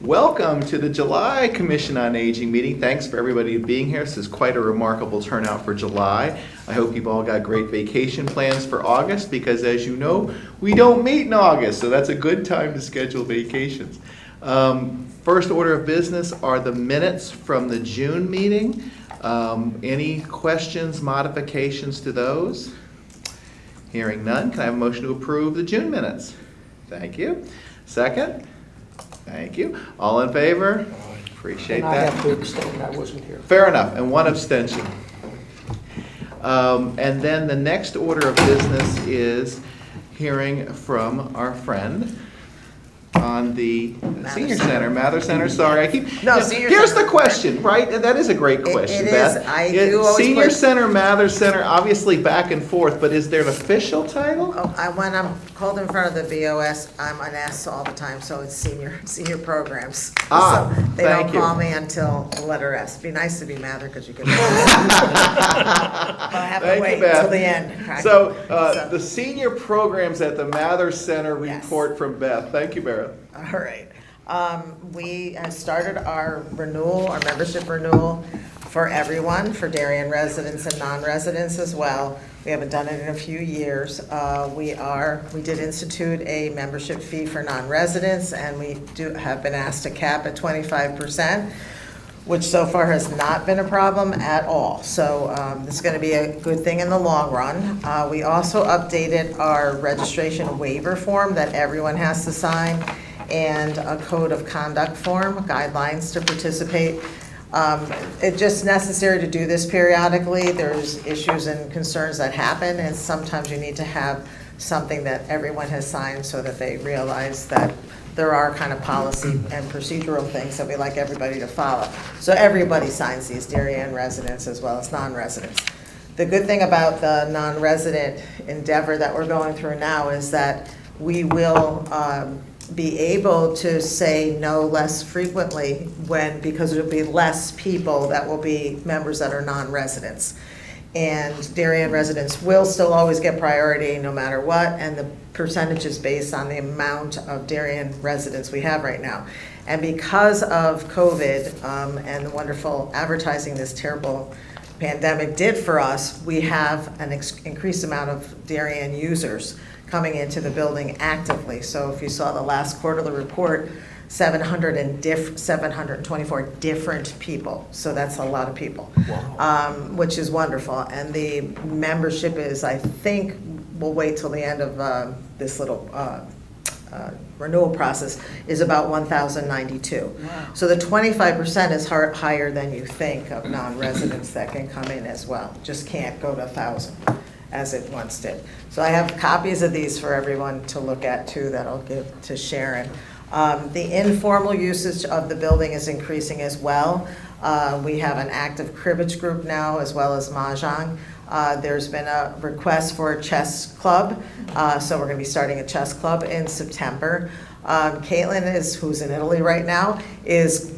Welcome to the July Commission on Aging meeting. Thanks for everybody being here. This is quite a remarkable turnout for July. I hope you've all got great vacation plans for August because, as you know, we don't meet in August, so that's a good time to schedule vacations. First order of business are the minutes from the June meeting. Any questions, modifications to those? Hearing none, can I have a motion to approve the June minutes? Thank you. Second? Thank you. All in favor? Appreciate And I that. have to abstain, I wasn't here. Fair enough, and one abstention. And then the next order of business is hearing from our friend on the Senior Center, Mather Center, sorry, I keep. No, Senior Here's Center. the question, right? That is a great question, it Beth. is. I do always Senior put- Center, Mather Center, obviously back and forth, but is there an official title? When I'm called in front of the BOS, I'm an S all the time, so it's senior programs. Ah, So they thank don't you. call me until the letter S. Be nice to be Mather, because you can. But I have Thank to you, wait Beth. until the end. So, So- the senior programs at the Mather Center Yes. report from Beth. Thank you, Barrett. All right. We have started our renewal, our membership renewal for everyone, for Darien residents and non-residents as well. We haven't done it in a few years. We did institute a membership fee for non-residents, and we have been asked to cap at 25%, which so far has not been a problem at all. So this is going to be a good thing in the long run. We also updated our registration waiver form that everyone has to sign, and a code of conduct form, guidelines to participate. It's just necessary to do this periodically. There's issues and concerns that happen, and sometimes you need to have something that everyone has signed so that they realize that there are kind of policy and procedural things that we like everybody to follow. So everybody signs these, Darien residents as well as non-residents. The good thing about the non-resident endeavor that we're going through now is that we will be able to say no less frequently because there'll be less people that will be members that are non-residents. And Darien residents will still always get priority no matter what, and the percentage is based on the amount of Darien residents we have right now. And because of COVID and the wonderful advertising this terrible pandemic did for us, we have an increased amount of Darien users coming into the building actively. So if you saw the last quarterly report, 724 different people. So that's a lot of people, which is wonderful. And the membership is, I think, we'll wait till the end of this little renewal process, is about 1,092. Wow. Mm. So the 25% is higher than you think of non-residents that can come in as well. Just can't go to 1,000 as it once did. So I have copies of these for everyone to look at too that I'll give to Sharon. The informal usage of the building is increasing as well. We have an active cribbage group now as well as Mahjong. There's been a request for a chess club, so we're going to be starting a chess club in September. Caitlin who's in Italy right now, she's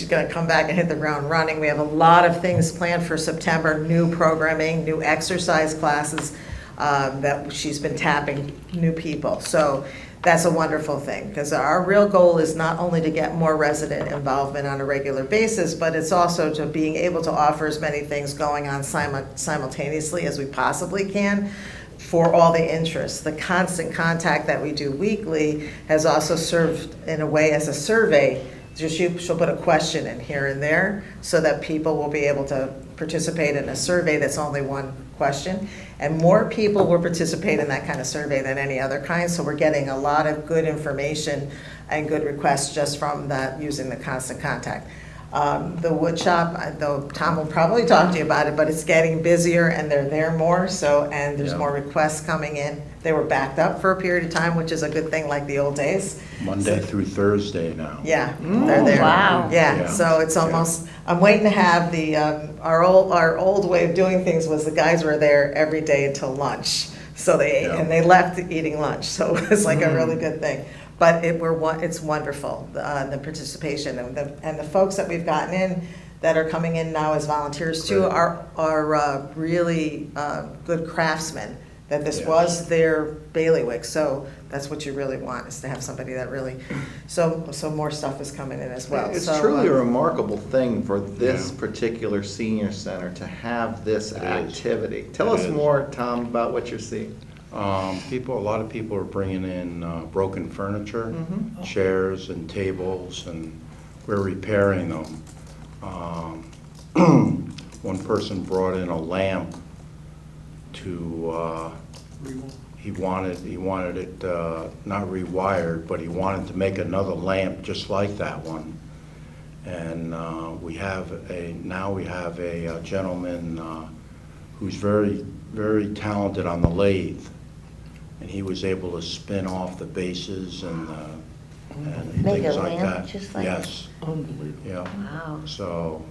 going to come back and hit the ground running. We have a lot of things planned for September, new programming, new exercise classes that she's been tapping new people. So that's a wonderful thing, because our real goal is not only to get more resident involvement on a regular basis, but it's also to being able to offer as many things going on simultaneously as we possibly can for all the interests. The constant contact that we do weekly has also served in a way as a survey. She'll put a question in here and there so that people will be able to participate in a survey that's only one question. And more people will participate in that kind of survey than any other kind. So we're getting a lot of good information and good requests just from that, using the constant contact. The wood shop, though Tom will probably talk to you about it, but it's getting busier and they're there more. And there's more requests coming in. They were backed up for a period of time, which is a good thing, like the old days. Monday through Thursday now. Yeah, they're there. Wow. Yeah, Yeah. so it's almost, I'm waiting to have the, our old way of doing things was the guys were there every day until lunch. So they ate, Yeah. and they left eating lunch, so it was like a really good thing. But it's wonderful, the participation, and the folks that we've gotten in that are coming in now as volunteers too Great. are really good craftsmen that this Yes. was their bailiwick. So that's what you really want, is to have somebody that really, so more stuff is coming in as well. It's So, truly a remarkable thing for this Yeah. particular senior center to have this It is. activity. Tell It us is. more, Tom, about what you're seeing. A lot of people are bringing in broken furniture, chairs and tables, and we're repairing them. One person brought in a lamp to, he wanted it not rewired, but he wanted to make another lamp just like that one. And now we have a gentleman who's very, very talented on the lathe. And he was able to spin off the bases and Make things a like lamp that. just like Yes, Unbelievable. yeah. Wow. So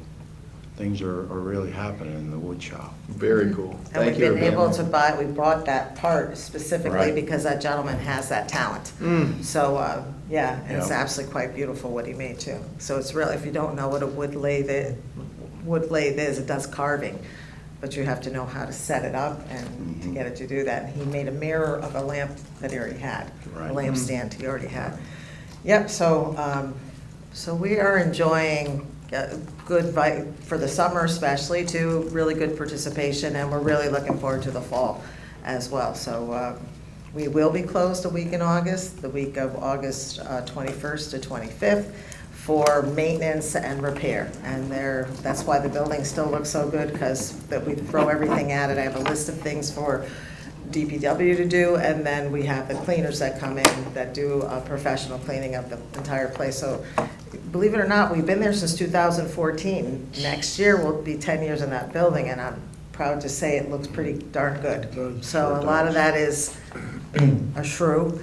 things are really happening in the wood shop. Very cool. and Thank we've you. been able to buy, we bought that part specifically Right. because that gentleman has that talent. Mm. So, yeah, and it's Yeah. absolutely quite beautiful what he made too. So it's really, if you don't know what a wood lathe is, it does carving. But you have to know how to set it up and to Mhm. get it to do that. And he made a mirror of a lamp that he already had, a Right. lampstand he already had. Yep, so we are enjoying good, for the summer especially, too, really good participation, and we're really looking forward to the fall as well. So we will be closed a week in August, the week of August 21st to 25th, for maintenance and repair. And that's why the building still looks so good, because we throw everything at it. I have a list of things for DPW to do, and then we have the cleaners that come in that do professional cleaning of the entire place. So believe it or not, we've been there since 2014. Next year will be 10 years in that building, and I'm proud to say it looks pretty darn good. So a lot of that is a shrew.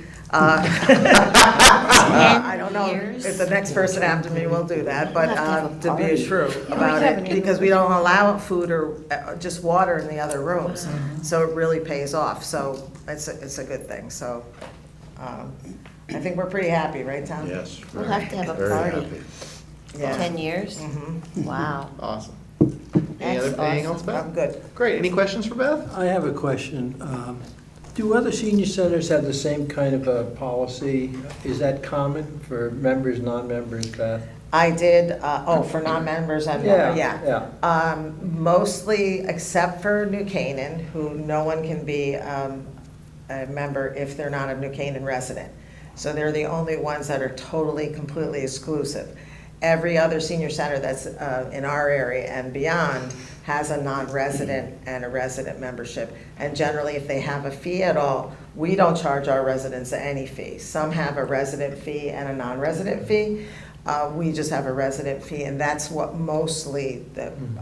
I don't know if the next person after me will do that, but We'll have to have a to be a party. shrew about it, because we don't allow food or just water in the other rooms. So it really pays off, so it's a good thing, so I think we're pretty happy, right, Tom? Yes. We'll have to have a very party. happy. Yeah. 10 years? Mhm. Wow. Awesome. That's Anything else, awesome. Beth? I'm good. Great. Any questions for Beth? I have a question. Do other senior centers have the same kind of a policy? Is that common for members, non-members, Beth? I did, for non-members and, Yeah. mostly except for New Canaan, who no one can be a member if they're not a New Canaan resident. So they're the only ones that are totally, completely exclusive. Every other senior center that's in our area and beyond has a non-resident and a resident membership. And generally, if they have a fee at all, we don't charge our residents any fee. Some have a resident fee and a non-resident fee. We just have a resident fee, and that's what mostly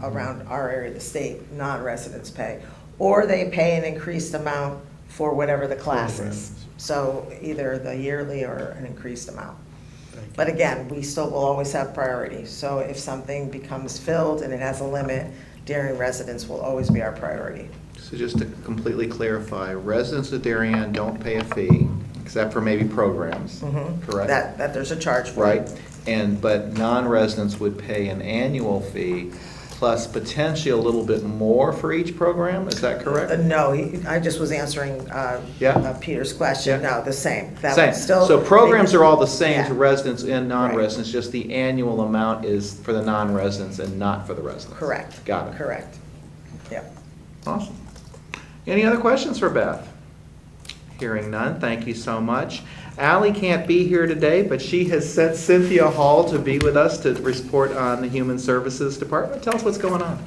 around our area of the state, non-residents pay. Or they pay an increased amount for whatever the class is. So either the yearly or an increased amount. But again, we still will always have priority. So if something becomes filled and it has a limit, Darien residents will always be our priority. So just to completely clarify, residents of Darien don't pay a fee, except for maybe programs, correct? That there's a charge for. Right? But non-residents would pay an annual fee plus potentially a little bit more for each program, is that correct? No, I just was answering Yeah. Peter's question. Yeah. No, the same. That Same. would still. So programs are all the same to Yeah. residents and non-residents, just the annual amount is for the non-residents and not for the residents. Correct. Got it. Correct. Yep. Awesome. Any other questions for Beth? Hearing none, thank you so much. Ally can't be here today, but she has sent Cynthia Hall to be with us to report on the Human Services Department. Tell us what's going on.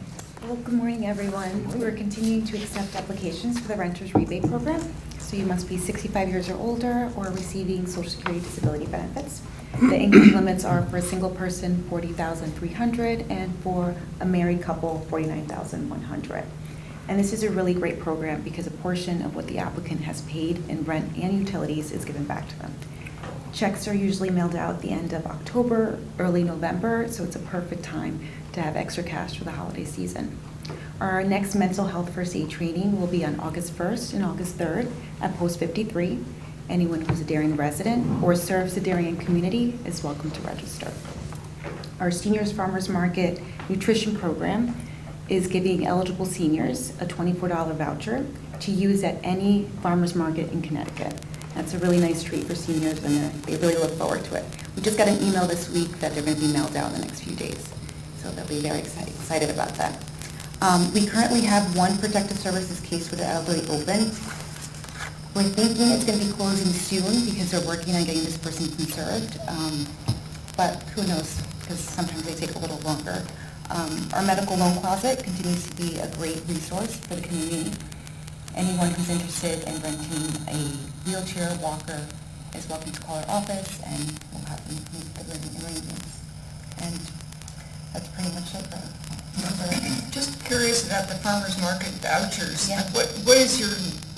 Well, good morning, everyone. We're continuing to accept applications for the Renters Rebate Program. So you must be 65 years or older or receiving Social Security disability benefits. The income limits are for a single person, $40,300, and for a married couple, $49,100. And this is a really great program because a portion of what the applicant has paid in rent and utilities is given back to them. Checks are usually mailed out at the end of October, early November, so it's a perfect time to have extra cash for the holiday season. Our next mental health first aid training will be on August 1st and August 3rd at Post 53. Anyone who's a Darien resident or serves the Darien community is welcome to register. Our Seniors Farmers Market Nutrition Program is giving eligible seniors a $24 voucher to use at any farmer's market in Connecticut. That's a really nice treat for seniors, and they really look forward to it. We just got an email this week that they're going to be mailed out in the next few days, so they'll be very excited about that. We currently have one protective services case with the elderly open. We're thinking it's going to be closing soon because they're working on getting this person conserved, but who knows, because sometimes they take a little longer. Our medical loan closet continues to be a great resource for the community. Anyone who's interested in renting a wheelchair, walker, is welcome to call our office, and we'll have them make the arrangements. And that's pretty much it. Just curious about the farmer's market vouchers. Yeah. What is your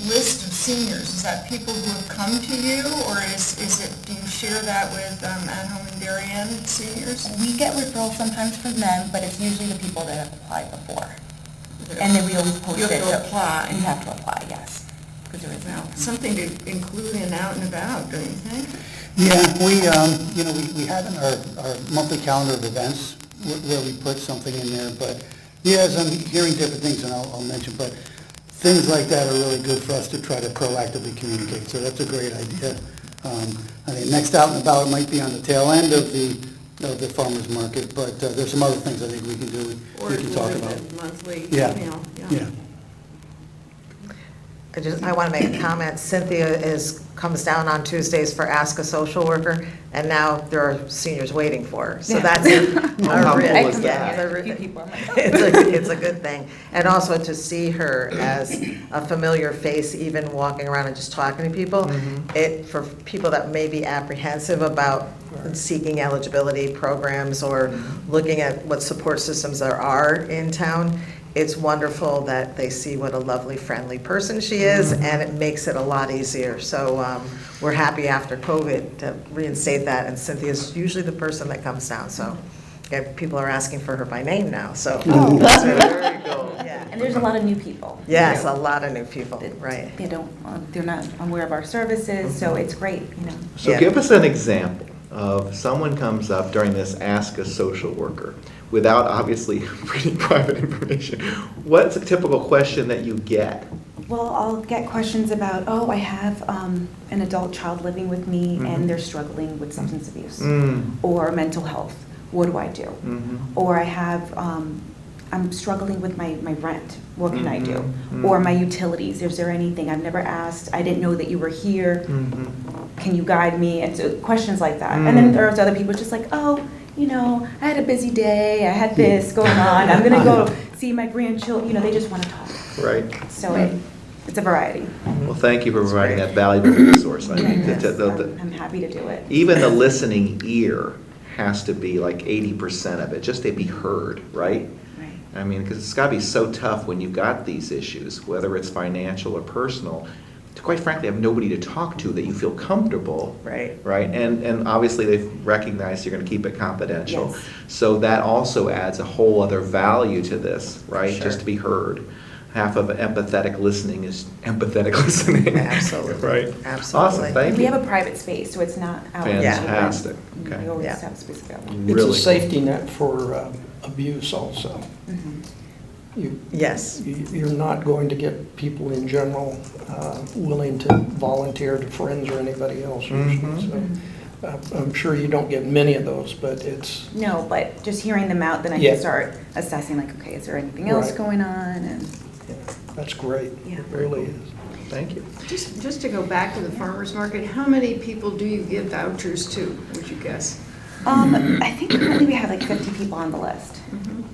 list of seniors? Is that people who have come to you, or is it, do you share that with At Home in Darien seniors? We get referrals sometimes from them, but it's usually the people that have applied before. And then we always post You it. have to so- apply. You have to apply, yes. Because there is Now, no. something to include in Out and About, don't you think? Yeah, we have in our monthly calendar of events where we put something in there, but yeah, as I'm hearing different things, and I'll mention, but things like that are really good for us to try to proactively communicate, so that's a great idea. I think next Out and About might be on the tail end of the farmer's market, but there's some other things I think we can do, Or we can talk with about. the monthly Yeah. email? Yeah. I want to make a comment. Cynthia comes down on Tuesdays for Ask a Social Worker, and now there are seniors waiting for her. So Yeah. that's a how real- cool is yeah, that? it's a A few people, I'm like, It's a good thing. And also to see her as a familiar face, even walking around and just talking to people, for people that may be apprehensive about seeking eligibility programs or looking at what support systems there are in town, it's wonderful that they see what a lovely, friendly person she is, and it makes it a lot easier. So we're happy after COVID to reinstate that, and Cynthia's usually the person that comes down, so people are asking for her by name now, so. Oh. That's really- There you go. yeah. And there's a lot of new people. Yes, a lot of new people, that right. they're not aware of our services, so it's great, So Yeah. give us an example of someone comes up during this Ask a Social Worker, without obviously reading private information. What's a typical question that you get? Well, I'll get questions about, I have an adult child living with me and they're struggling with substance abuse or mental health. What do I do? Or I have, I'm struggling with my rent. What can I do? Or my utilities. Is there anything? I've never asked. I didn't know that you were here. Can you guide me? And so questions like that. And then there's other people just like, I had a busy day. I had this going on. I'm going to go see my grandchildren. They just want to talk. Right. So it's a variety. Well, thank you for providing that valuable resource. I mean, Yes, the- I'm happy to do it. even the listening ear has to be like 80% of it, just to be heard, right? Right. I mean, because it's got to be so tough when you've got these issues, whether it's financial or personal, to quite frankly have nobody to talk to that you feel comfortable. Right. Right, and obviously they've recognized you're going to keep it confidential. Yes. So that also adds a whole other value to this, right? Sure. Just to be heard. Half of empathetic listening is empathetic listening. Absolutely. Right. Absolutely. Awesome, thank We you. have a private space, so it's not out in the open. Fantastic, We okay. always Yeah. have space available. It's Really a cool. safety net for abuse also. Yes. You're not going to get people in general willing to volunteer to friends or anybody else usually. So I'm sure you don't get many of those, but it's, No, but just hearing them out, then I Yeah. can start assessing, like, okay, is there anything else Right. going on? And that's great. Yeah. It really is. Thank you. Just to go back to the farmer's market, how many people do you give vouchers to, would you guess? I think currently we have like 50 people on the list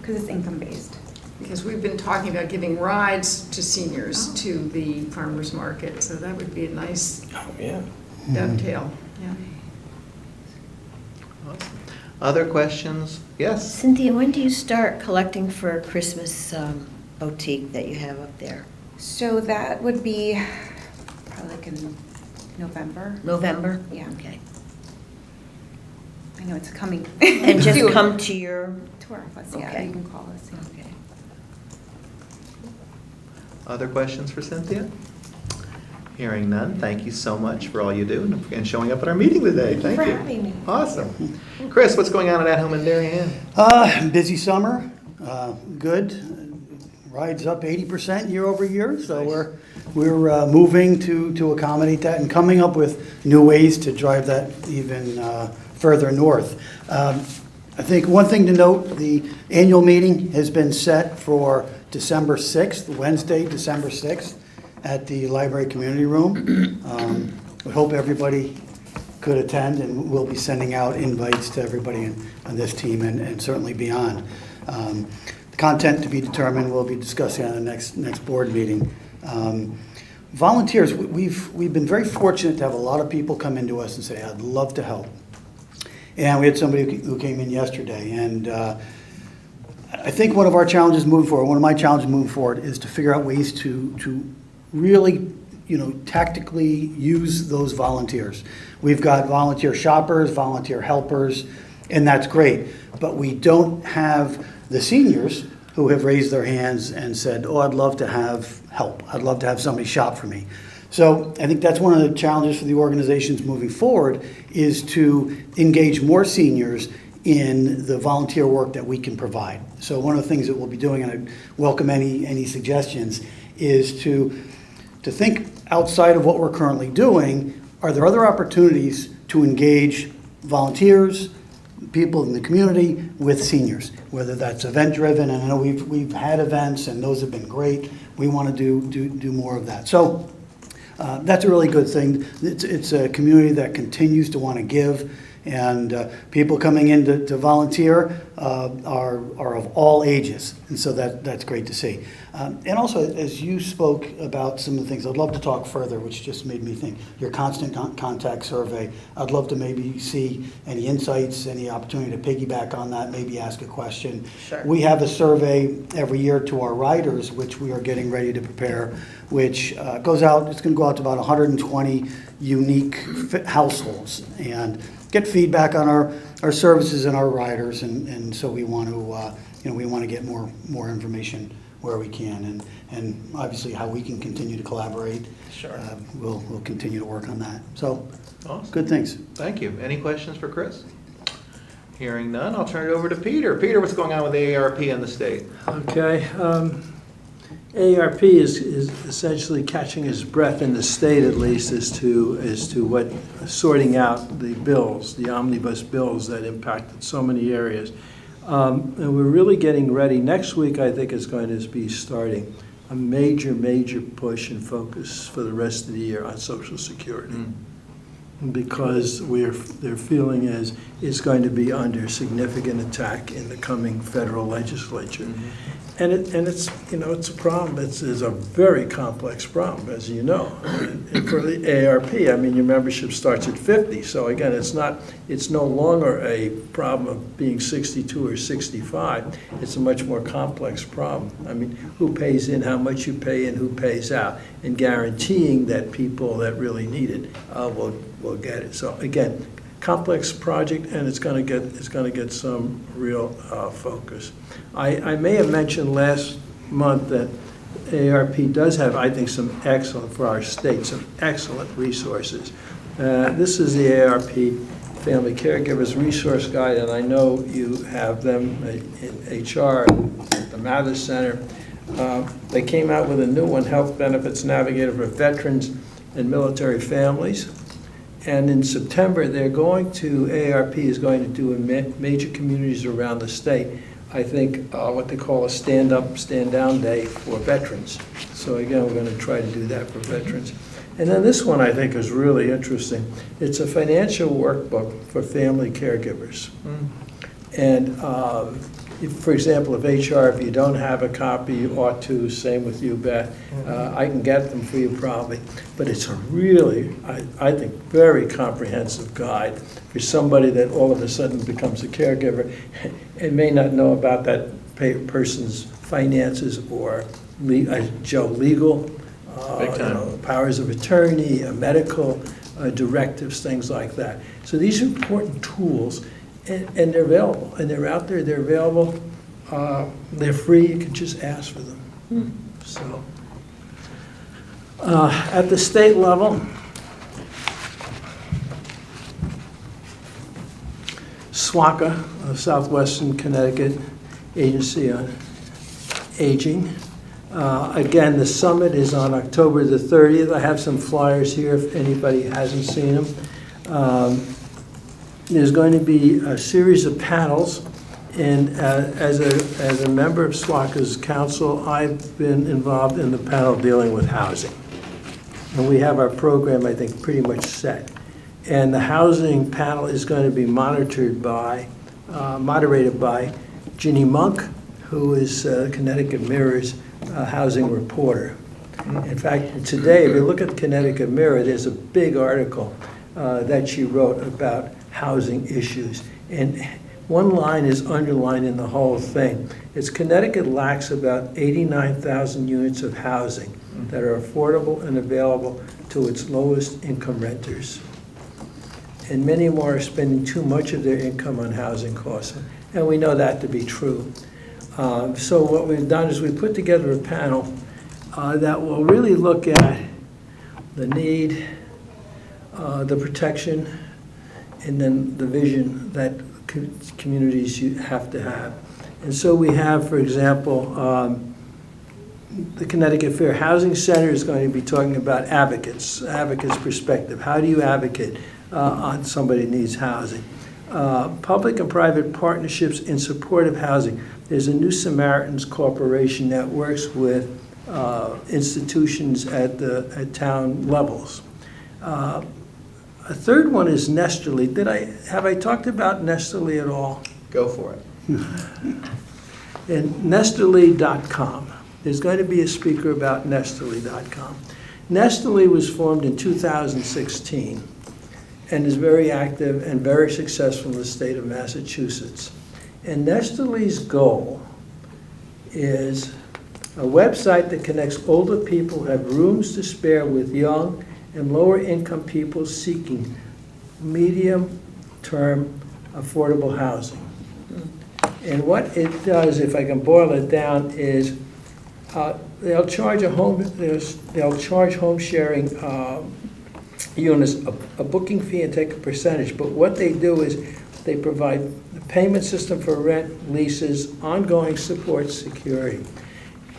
because it's income-based. Because we've been talking about giving rides to seniors to the farmer's market, so that would be a nice Oh, yeah. dovetail, yeah. Awesome. Other questions? Yes? Cynthia, when do you start collecting for Christmas boutique that you have up there? So that would be probably like in November. November? Yeah. Okay. I know it's coming. And just soon. come to your, To our office, yeah, Okay. you can call us. Yeah. okay. Other questions for Cynthia? Hearing none, thank you so much for all you do and showing up at our meeting today. Thank you Thank for you. having me. Awesome. Chris, what's going on at Home in Darien? Busy summer, good. Rides up 80% year over year, so we're moving to accommodate that and coming up with new ways to drive that even further north. I think one thing to note, the annual meeting has been set for December 6th, Wednesday, December 6th, at the Library Community Room. We hope everybody could attend, and we'll be sending out invites to everybody on this team and certainly beyond. The content to be determined, we'll be discussing on the next board meeting. Volunteers, we've been very fortunate to have a lot of people come into us and say, I'd love to help. And we had somebody who came in yesterday, and I think one of our challenges moving forward, one of my challenges moving forward, is to figure out ways to really, tactically use those volunteers. We've got volunteer shoppers, volunteer helpers, and that's great. But we don't have the seniors who have raised their hands and said, oh, I'd love to have help. I'd love to have somebody shop for me. So I think that's one of the challenges for the organizations moving forward, is to engage more seniors in the volunteer work that we can provide. So one of the things that we'll be doing, and I welcome any suggestions, is to think outside of what we're currently doing. Are there other opportunities to engage volunteers, people in the community, with seniors, whether that's event-driven? And I know we've had events, and those have been great. We want to do more of that. So that's a really good thing. It's a community that continues to want to give, and people coming in to volunteer are of all ages, and so that's great to see. And also, as you spoke about some of the things, I'd love to talk further, which just made me think, your constant contact survey, I'd love to maybe see any insights, any opportunity to piggyback on that, maybe ask a question. Sure. We have a survey every year to our riders, which we are getting ready to prepare, which goes out, it's going to go out to about 120 unique households, and get feedback on our services and our riders, and so we want to we want to get more information where we can, and obviously how we can continue to collaborate. Sure. We'll continue to work on that. So, Awesome. good things. Thank you. Any questions for Chris? Hearing none, I'll turn it over to Peter. Peter, what's going on with AARP in the state? Okay. AARP is essentially catching his breath in the state, at least, as to what sorting out the bills, the omnibus bills that impacted so many areas. And we're really getting ready. Next week, I think, is going to be starting a major push and focus for the rest of the year on Social Security. Because they're feeling as it's going to be under significant attack in the coming federal legislature. Mm-hmm. And it's it's a problem. It's a very complex problem, as you know. And for the AARP, I mean, your membership starts at 50. So again, it's no longer a problem of being 62 or 65. It's a much more complex problem. I mean, who pays in, how much you pay, and who pays out, and guaranteeing that people that really need it will get it. So again, complex project, and it's going to get some real focus. I may have mentioned last month that AARP does have, I think, some excellent resources. This is the AARP Family Caregivers Resource Guide, and I know you have them in HR at the Mathers Center. They came out with a new one, Health Benefits Navigator for Veterans and Military Families. And in September, AARP is going to do in major communities around the state, I think, what they call a stand-up, stand-down day for veterans. So again, we're going to try to do that for veterans. And then this one I think is really interesting. It's a financial workbook for family caregivers. And for example, if you don't have a copy, you ought to, same with you, Beth. I can get them for you probably. But it's a really, I think, very comprehensive guide for somebody that all of a sudden becomes a caregiver and may not know about that person's finances or legal, powers of attorney, medical directives, things like that. So these are important tools. And they're available, and they're out there, they're available, they're free, you can just ask for them. So, at the state level, SWACA, Southwestern Connecticut Agency on Aging, Again, the summit is on October the 30th. I have some flyers here if anybody hasn't seen them. There's going to be a series of panels, and as a member of SWACA's council, I've been involved in the panel dealing with housing. And we have our program, I think, pretty much set. And the housing panel is going to be moderated by Ginny Monk, who is Connecticut Mirror's housing reporter. In fact, today, if you look at the Connecticut Mirror, there's a big article that she wrote about housing issues. And one line is underlined in the whole thing. It's Connecticut lacks about 89,000 units of housing that are affordable and available to its lowest income renters. And many more are spending too much of their income on housing costs. And we know that to be true. So what we've done is we put together a panel that will really look at the need, the protection, and then the vision that communities have to have. And so we have, for example, the Connecticut Fair Housing Center is going to be talking about advocates perspective. How do you advocate on somebody who needs housing? Public and private partnerships in support of housing. There's a New Samaritans Corporation that works with institutions at town levels. A third one is Nesterly. Have I talked about Nesterly at all? Go for it. And Nesterly.com. There's going to be a speaker about Nesterly.com. Nesterly was formed in 2016 and is very active and very successful in the state of Massachusetts. And Nesterly's goal is a website that connects older people who have rooms to spare with young and lower income people seeking medium-term affordable housing. And what it does, if I can boil it down, is they'll charge home sharing units a booking fee and take a percentage. But what they do is they provide a payment system for rent, leases, ongoing support, security.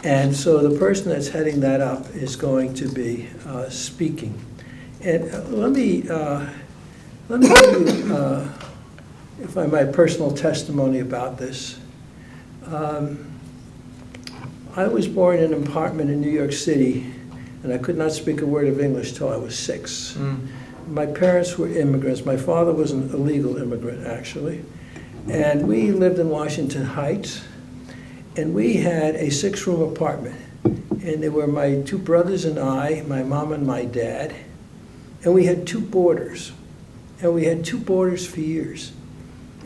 And so the person that's heading that up is going to be speaking. And let me give you, if I might, personal testimony about this. I was born in an apartment in New York City, and I could not speak a word of English till I was 6. My parents were immigrants. My father was an illegal immigrant, actually. And we lived in Washington Heights, and we had a 6-room apartment. And there were my 2 brothers and I, my mom and my dad, and we had 2 boarders. And we had 2 boarders for years.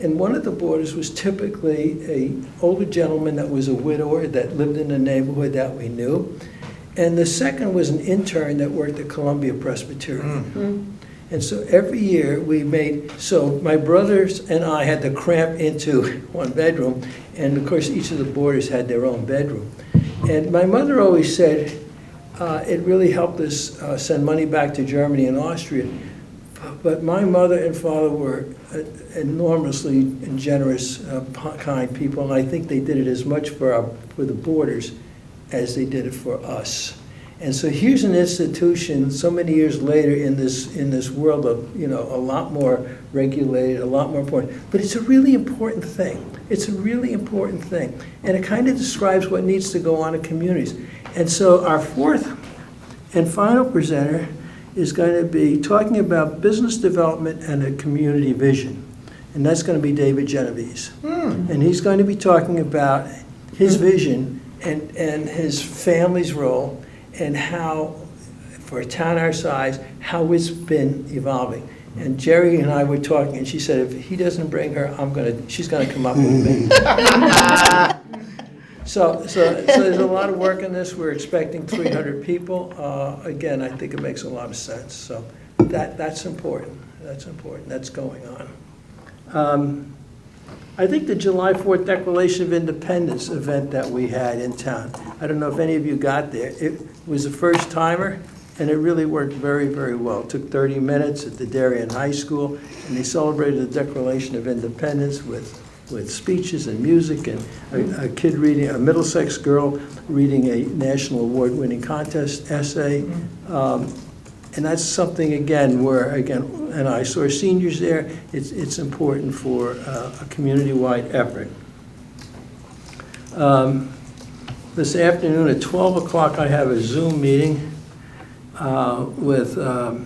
And one of the boarders was typically an older gentleman that was a widower that lived in the neighborhood that we knew. And the second was an intern that worked at Columbia Presbyterian. And so every year so my brothers and I had to cramp into 1 bedroom, and of course each of the boarders had their own bedroom. And my mother always said it really helped us send money back to Germany and Austria. But my mother and father were enormously and generous, kind people, and I think they did it as much for the boarders as they did it for us. And so here's an institution so many years later in this world of, a lot more regulated, a lot more important. But it's a really important thing. It's a really important thing. And it kind of describes what needs to go on in communities. And so our 4th and final presenter is going to be talking about business development and a community vision. And that's going to be David Genovese. And he's going to be talking about his vision and his family's role and how, for a town our size, how it's been evolving. And Jerry and I were talking, and she said, if he doesn't bring her, she's going to come up with me. So there's a lot of work in this. We're expecting 300 people. Again, I think it makes a lot of sense. So that's important. That's important. That's going on. I think the July 4th Declaration of Independence event that we had in town, I don't know if any of you got there. It was a first timer, and it really worked very, very well. It took 30 minutes at the Darien High School, and they celebrated the Declaration of Independence with with speeches and music, and a kid reading, a Middlesex girl reading a national award-winning contest essay. And that's something, again, where, again, and I saw seniors there, it's important for a community-wide effort. This afternoon at 12 o'clock, I have a Zoom meeting with the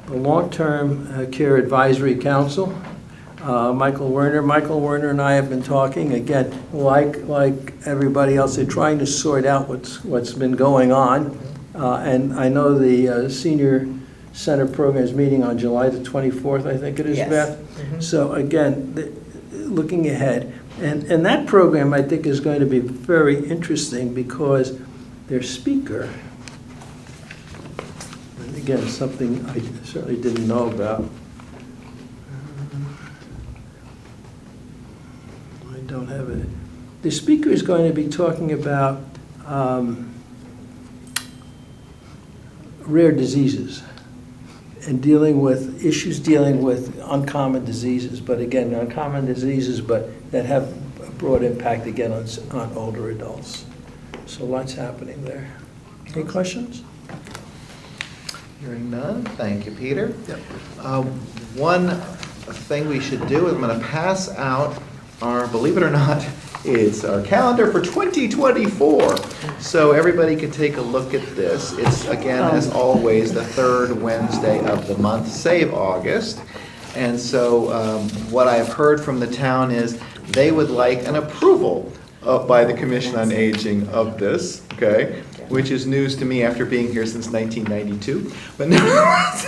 Long-Term Care Advisory Council, Michael Werner. Michael Werner and I have been talking, again, like everybody else, they're trying to sort out what's been going on. And I know the Senior Center Program is meeting on July the 24th, I think it is, Yes. Beth? So again, looking ahead. And that program, I think, is going to be very interesting because their speaker, and again, something I certainly didn't know about. I don't have it. The speaker is going to be talking about rare diseases and issues dealing with uncommon diseases, but again, uncommon diseases, but that have a broad impact again on older adults. So lots happening there. Any questions? Hearing none, thank you, Peter. One thing we should do is I'm going to pass out our, believe it or not, it's our calendar for 2024. So everybody can take a look at this. It's, again, as always, the third Wednesday of the month, save August. And so what I've heard from the town is they would like an approval by the Commission on Aging of this, okay? Which is news to me after being here since 1992. But nevertheless,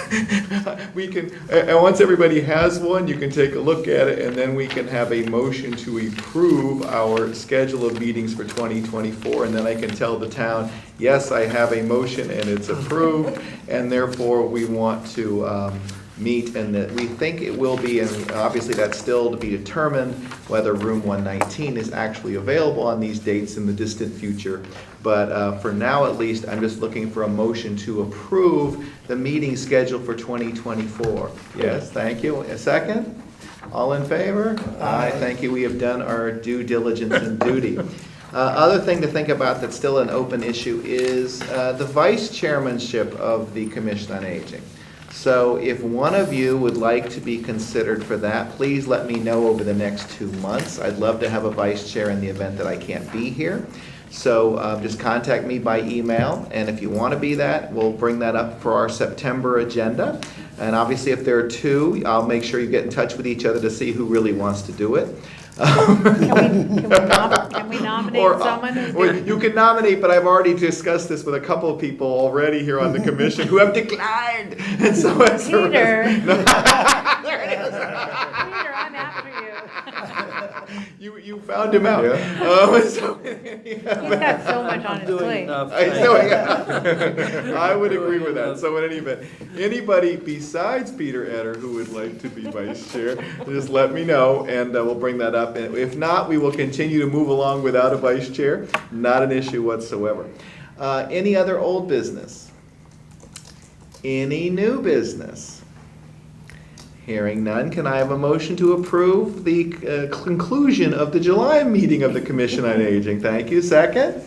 we can, and once everybody has one, you can take a look at it, and then we can have a motion to approve our schedule of meetings for 2024, and then I can tell the town, yes, I have a motion and it's approved, and therefore we want to meet, and that we think it will be, and obviously that's still to be determined, whether room 119 is actually available on these dates in the distant future. But for now, at least, I'm just looking for a motion to approve the meeting schedule for 2024. Yes, thank you. A second? All in favor? Aye, thank you. We have done our due diligence and duty. Other thing to think about that's still an open issue is the vice chairmanship of the Commission on Aging. So if one of you would like to be considered for that, please let me know over the next 2 months. I'd love to have a vice chair in the event that I can't be here. So just contact me by email, and if you want to be that, we'll bring that up for our September agenda. And obviously, if there are two, I'll make sure you get in touch with each other to see who really wants to do it. Can we nominate someone who's Well, going you can nominate, but I've already discussed this with a couple of people already here on the commission who have declined. And so as a Peter. There it is. Peter, I'm after you. You found him out. So, He's got so much on his plate. I would agree with that. So in any event, anybody besides Peter Etter who would like to be vice chair, just let me know, and we'll bring that up. And if not, we will continue to move along without a vice chair. Not an issue whatsoever. Any other old business? Any new business? Hearing none, can I have a motion to approve the conclusion of the July meeting of the Commission on Aging? Thank you. Second?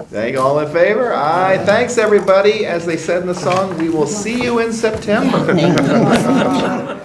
Thank you. All in favor? Aye. Thanks, everybody. As they said in the song, we will see you in September. Thank you.